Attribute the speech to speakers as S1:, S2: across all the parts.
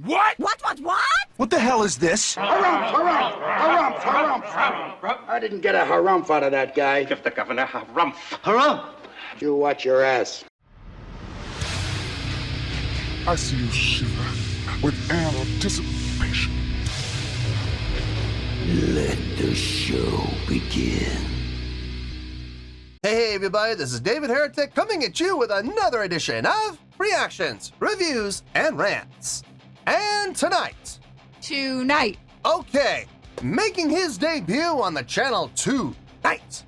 S1: What?
S2: What?
S3: What the hell is this?
S4: Harumph. I didn't get a harumph out of that guy.
S1: Give the governor harumph.
S3: Harumph!
S4: You watch your ass.
S5: I see you shiver with anticipation.
S6: Let the show begin.
S7: Hey everybody, this is David Heretic coming at you with another edition of Reactions, Reviews, and Rants. And tonight, okay, making his debut on the channel tonight,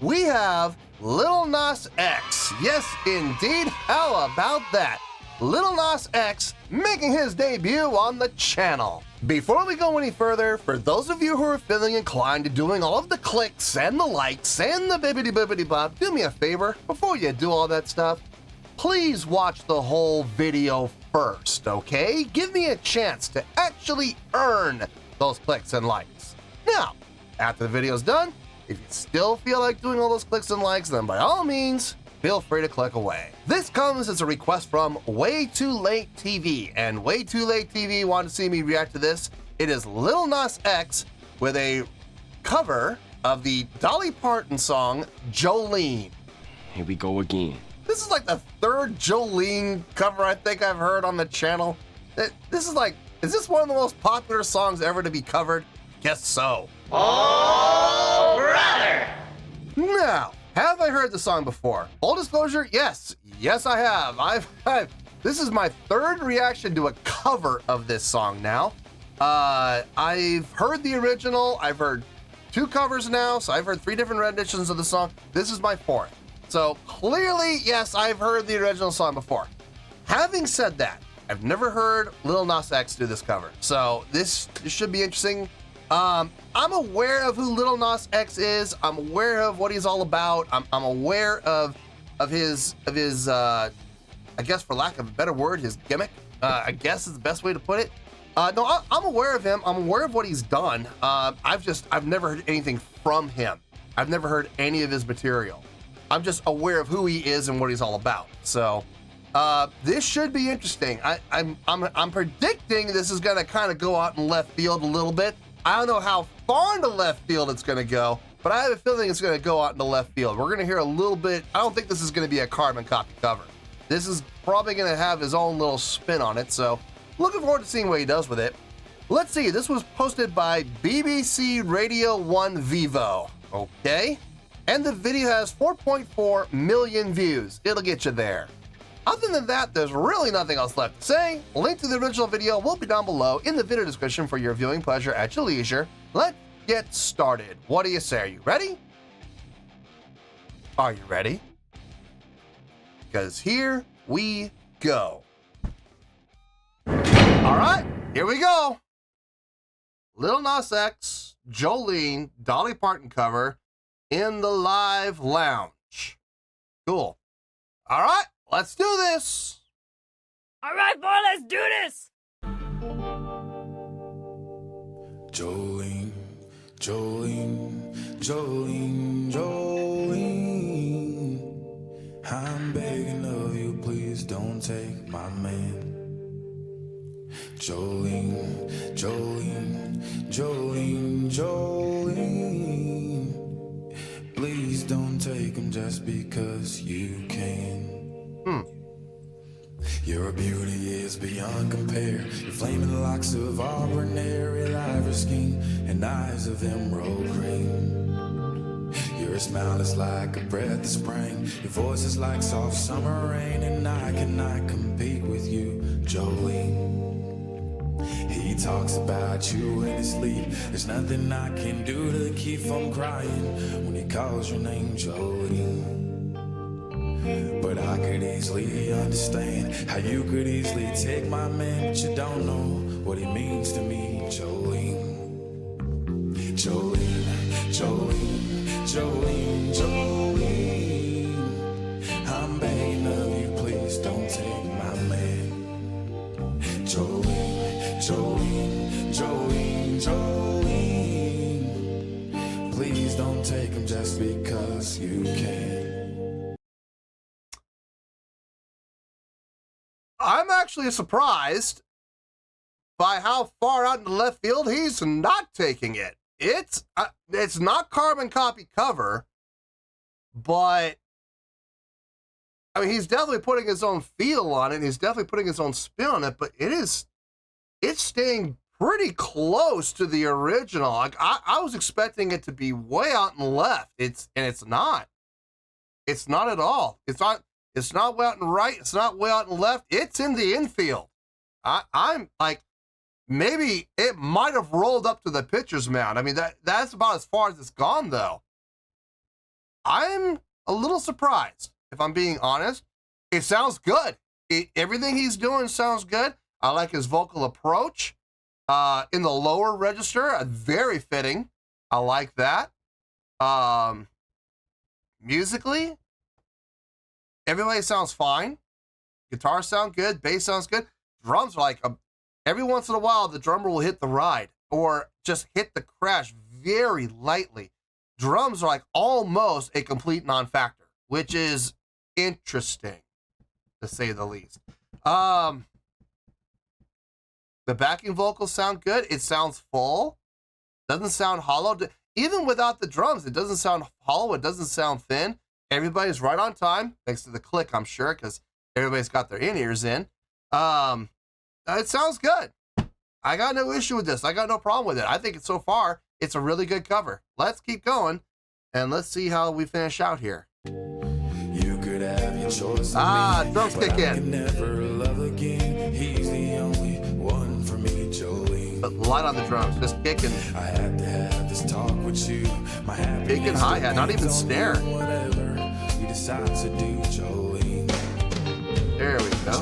S7: we have Lil Nas X. Yes, indeed, how about that? Lil Nas X making his debut on the channel. Before we go any further, for those of you who are feeling inclined to doing all of the clicks and the likes and the bibbidi bop, do me a favor, before you do all that stuff, please watch the whole video first, okay? Give me a chance to actually earn those clicks and likes. Now, after the video's done, if you still feel like doing all those clicks and likes, then by all means, feel free to click away. This comes as a request from Way Too Late TV, and Way Too Late TV wanted to see me react to this. It is Lil Nas X with a cover of the Dolly Parton song, Jolene.
S8: Here we go again.
S7: This is like the third Jolene cover I think I've heard on the channel. This is like, is this one of the most popular songs ever to be covered? Guess so.
S6: Oh, brother!
S7: Now, have I heard the song before? Full disclosure, yes. Yes, I have. This is my third reaction to a cover of this song now. I've heard the original. I've heard two covers now, so I've heard three different renditions of the song. This is my fourth. So clearly, yes, I've heard the original song before. Having said that, I've never heard Lil Nas X do this cover. So this should be interesting. I'm aware of who Lil Nas X is. I'm aware of what he's all about. I'm aware of his I guess for lack of a better word, his gimmick. I guess is the best way to put it. No, I'm aware of him. I'm aware of what he's done. I've never heard anything from him. I've never heard any of his material. I'm just aware of who he is and what he's all about. So this should be interesting. I'm predicting this is gonna kind of go out in left field a little bit. I don't know how far into left field it's gonna go, but I have a feeling it's gonna go out into left field. We're gonna hear a little bit. I don't think this is gonna be a carbon copy cover. This is probably gonna have his own little spin on it. So looking forward to seeing what he does with it. Let's see, this was posted by BBC Radio 1 Vivo, okay? And the video has 4.4 million views. It'll get you there. Other than that, there's really nothing else left to say. A link to the original video will be down below in the video description for your viewing pleasure at your leisure. Let's get started. What do you say? Are you ready? Are you ready? Because here we go. All right, here we go. Lil Nas X, Jolene, Dolly Parton cover in the live lounge. Cool. All right, let's do this.
S2: All right, boy, let's do this.
S9: Jolene, Jolene, Jolene, Jolene. I'm begging of you, please don't take my man. Jolene, Jolene, Jolene, Jolene. Please don't take him just because you can. Your beauty is beyond compare. Your flaming locks of auburn hair, your ivory skin, and eyes of emerald green. Your smile is like a breath of spring. Your voice is like soft summer rain, and I cannot compete with you, Jolene. He talks about you in his sleep. There's nothing I can do to keep from crying when he calls your name, Jolene. But I could easily understand how you could easily take my man, but you don't know what he means to me, Jolene. Jolene, Jolene, Jolene, Jolene. I'm begging of you, please don't take my man. Jolene, Jolene, Jolene, Jolene. Please don't take him just because you can.
S7: actually surprised by how far out in the left field he's not taking it. It's not carbon copy cover, but I mean, he's definitely putting his own feel on it. And he's definitely putting his own spin on it, but it's staying pretty close to the original. Like I was expecting it to be way out in the left. It's not. It's not at all. It's not way out in the right. It's not way out in the left. It's in the infield. I'm like, maybe it might have rolled up to the pitcher's mound. I mean, that's about as far as it's gone, though. I'm a little surprised, if I'm being honest. It sounds good. Everything he's doing sounds good. I like his vocal approach. In the lower register, very fitting. I like that. Musically, everybody sounds fine. Guitars sound good. Bass sounds good. Drums are like, every once in a while, the drummer will hit the ride or just hit the crash very lightly. Drums are like almost a complete non-factor, which is interesting, to say the least. The backing vocals sound good. It sounds full. Doesn't sound hollow. Even without the drums, it doesn't sound hollow. It doesn't sound thin. Everybody's right on time, thanks to the click, I'm sure, because everybody's got their in-ears in. It sounds good. I got no issue with this. I got no problem with it. I think so far, it's a really good cover. Let's keep going, and let's see how we finish out here.
S9: You could have your choice.
S7: Drums kick in.
S9: I can never love again. He's the only one for me, Jolene.
S7: But light on the drums, just kicking.
S9: I had to have this talk with you. My happiness
S7: Kicking hi-hat, not even snare.
S9: Whatever we decide to do, Jolene.
S7: There we go.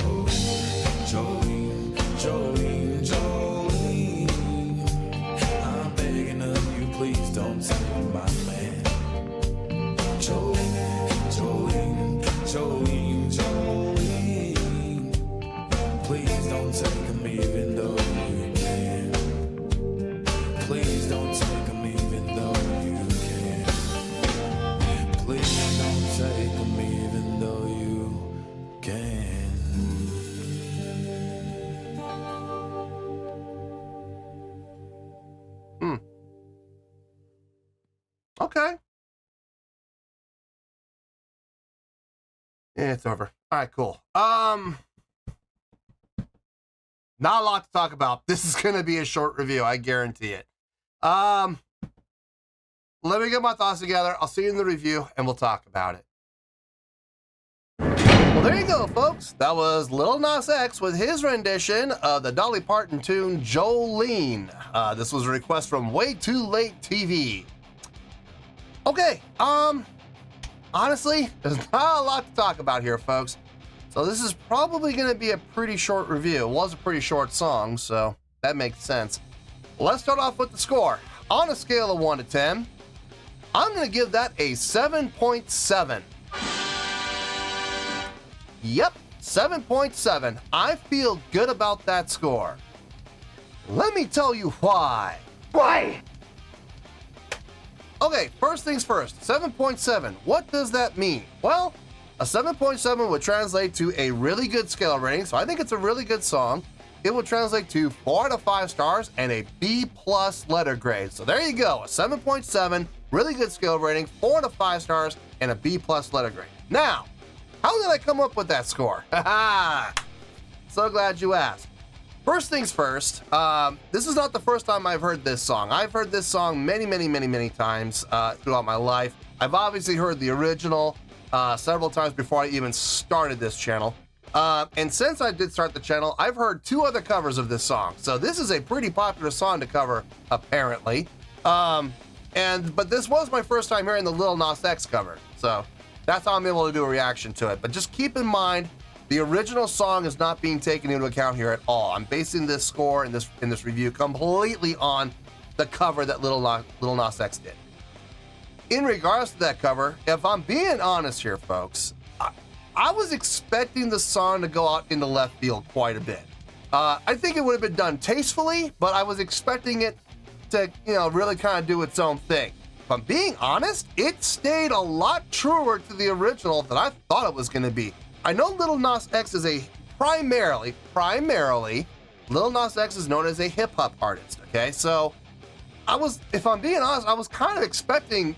S9: Jolene, Jolene, Jolene. I'm begging of you, please don't take my man. Jolene, Jolene, Jolene, Jolene. Please don't take him even though you can. Please don't take him even though you can. Please don't take him even though you can.
S7: Okay. Yeah, it's over. All right, cool. Not a lot to talk about. This is going to be a short review. I guarantee it. Let me get my thoughts together. I'll see you in the review and we'll talk about it. Well, there you go, folks. That was Lil Nas X with his rendition of the Dolly Parton tune, Jolene. This was a request from Way Too Late TV. Okay, honestly, there's not a lot to talk about here, folks. So this is probably going to be a pretty short review. It was a pretty short song, so that makes sense. Let's start off with the score. On a scale of 1 to 10, I'm going to give that a 7.7. Yep, 7.7. I feel good about that score. Let me tell you why.
S4: Why?
S7: Okay, first things first, 7.7. What does that mean? Well, a 7.7 would translate to a really good scale rating, so I think it's a really good song. It would translate to 4 out of 5 stars and a B+ letter grade. So there you go, a 7.7, really good scale rating, 4 out of 5 stars, and a B+ letter grade. Now, how did I come up with that score? Haha! So glad you asked. First things first, this is not the first time I've heard this song. I've heard this song many times throughout my life. I've obviously heard the original several times before I even started this channel. And since I did start the channel, I've heard 2 other covers of this song. So this is a pretty popular song to cover, apparently. But this was my first time hearing the Lil Nas X cover. So that's how I'm able to do a reaction to it. But just keep in mind, the original song is not being taken into account here at all. I'm basing this score in this review completely on the cover that Lil Nas X did. In regards to that cover, if I'm being honest here, folks, I was expecting the song to go out into left field quite a bit. I think it would have been done tastefully, but I was expecting it to, really kind of do its own thing. If I'm being honest, it stayed a lot truer to the original than I thought it was going to be. I know Lil Nas X is a primarily, Lil Nas X is known as a hip hop artist. Okay, so if I'm being honest, I was kind of expecting,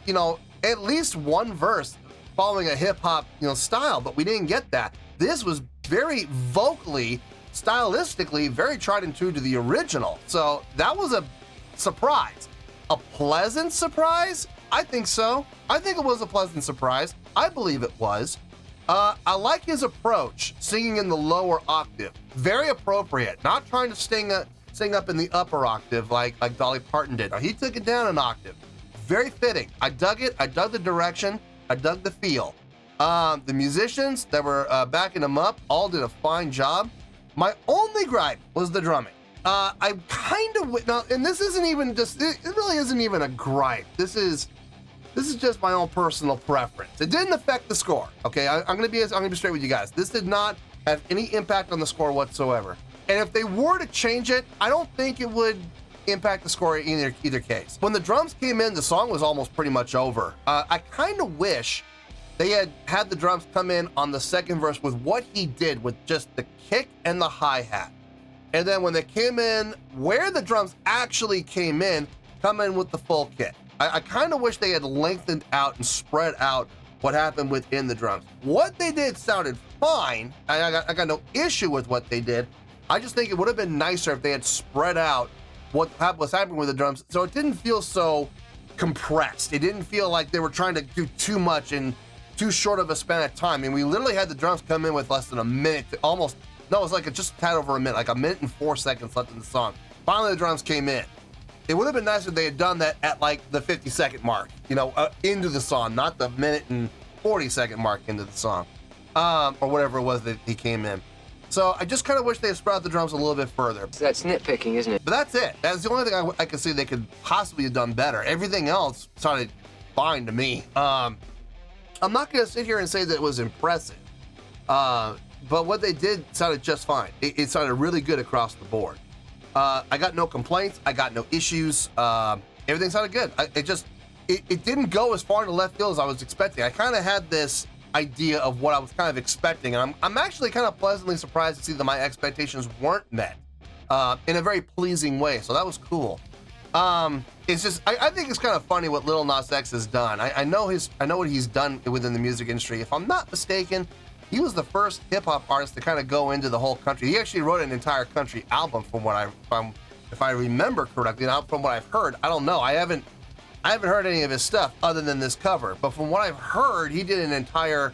S7: at least one verse following a hip hop, style, but we didn't get that. This was very vocally, stylistically, very tried and true to the original. So that was a surprise. A pleasant surprise? I think so. I think it was a pleasant surprise. I believe it was. I like his approach, singing in the lower octave. Very appropriate. Not trying to sing up in the upper octave like Dolly Parton did. Now, he took it down an octave. Very fitting. I dug it. I dug the direction. I dug the feel. The musicians that were backing him up all did a fine job. My only gripe was the drumming. I kind of now, and this isn't even just. It really isn't even a gripe. This is just my own personal preference. It didn't affect the score. Okay, I'm gonna be straight with you guys. This did not have any impact on the score whatsoever. And if they were to change it, I don't think it would impact the score in either case. When the drums came in, the song was almost pretty much over. I kind of wish they had the drums come in on the second verse with what he did with just the kick and the hi-hat. And then when they came in, where the drums actually came in, come in with the full kit. I kind of wish they had lengthened out and spread out what happened within the drums. What they did sounded fine. I got no issue with what they did. I just think it would have been nicer if they had spread out what was happening with the drums, so it didn't feel so compressed. It didn't feel like they were trying to do too much in too short of a span of time. I mean, we literally had the drums come in with less than a minute, it was like just a tad over a minute, like a minute and 4 seconds left in the song. Finally, the drums came in. It would have been nicer if they had done that at like the 50-second mark, into the song, not the minute and 40-second mark into the song, or whatever it was that he came in. So I just kind of wish they had spread out the drums a little bit further.
S1: That's nitpicking, isn't it?
S7: But that's it. That's the only thing I could see they could possibly have done better. Everything else sounded fine to me. I'm not going to sit here and say that it was impressive, but what they did sounded just fine. It sounded really good across the board. I got no complaints. I got no issues. Everything sounded good. It didn't go as far to left field as I was expecting. I kind of had this idea of what I was kind of expecting, and I'm actually kind of pleasantly surprised to see that my expectations weren't met in a very pleasing way. So that was cool. It's just I think it's kind of funny what Lil Nas X has done. I know what he's done within the music industry. If I'm not mistaken, he was the first hip hop artist to kind of go into the whole country. He actually wrote an entire country album, if I remember correctly. Now, from what I've heard, I don't know. I haven't heard any of his stuff other than this cover. But from what I've heard, he did an entire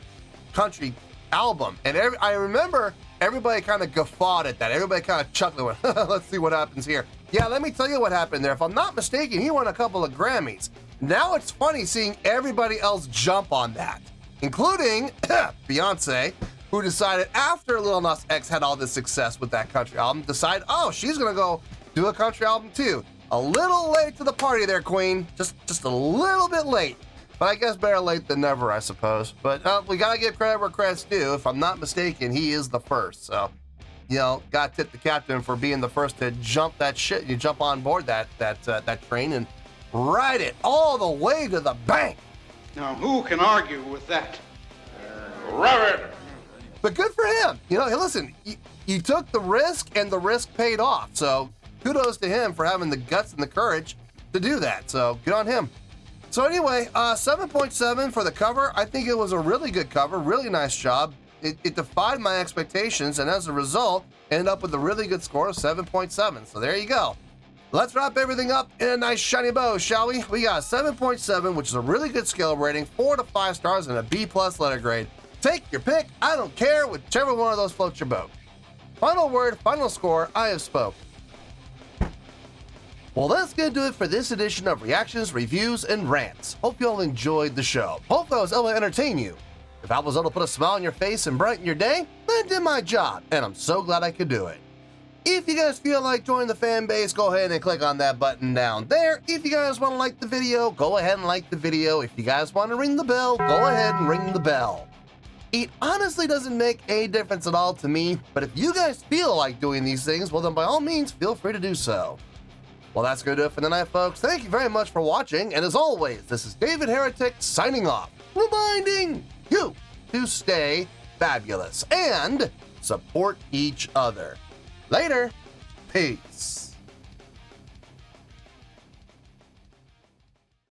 S7: country album. And I remember everybody kind of guffawed at that. Everybody kind of chuckled, let's see what happens here. Yeah, let me tell you what happened there. If I'm not mistaken, he won a couple of Grammys. Now it's funny seeing everybody else jump on that, including Beyonce, who decided after Lil Nas X had all this success with that country album, she's gonna go do a country album too. A little late to the party there, Queen. Just a little bit late. But I guess better late than never, I suppose. But we gotta give credit where credit's due. If I'm not mistaken, he is the first. So, gotta tip the captain for being the first to jump that shit. You jump on board that train and ride it all the way to the bank.
S4: Now, who can argue with that?
S5: Robert!
S7: But good for him. Hey, listen, you took the risk and the risk paid off. So kudos to him for having the guts and the courage to do that. So good on him. So anyway, 7.7 for the cover. I think it was a really good cover, really nice job. It defied my expectations, and as a result, ended up with a really good score of 7.7. So there you go. Let's wrap everything up in a nice shiny bow, shall we? We got a 7.7, which is a really good scale rating, 4 to 5 stars, and a B+ letter grade. Take your pick. I don't care, whichever one of those floats your boat. Final word, final score, I have spoke. Well, that's going to do it for this edition of Reactions, Reviews, and Rants. Hope you all enjoyed the show. Hope I was able to entertain you. If I was able to put a smile on your face and brighten your day, then I did my job, and I'm so glad I could do it. If you guys feel like joining the fan base, go ahead and click on that button down there. If you guys want to like the video, go ahead and like the video. If you guys want to ring the bell, go ahead and ring the bell. It honestly doesn't make any difference at all to me, but if you guys feel like doing these things, well then by all means, feel free to do so. Well, that's going to do it for the night, folks. Thank you very much for watching, and as always, this is David Heretic signing off, reminding you to stay fabulous and support each other. Later. Peace.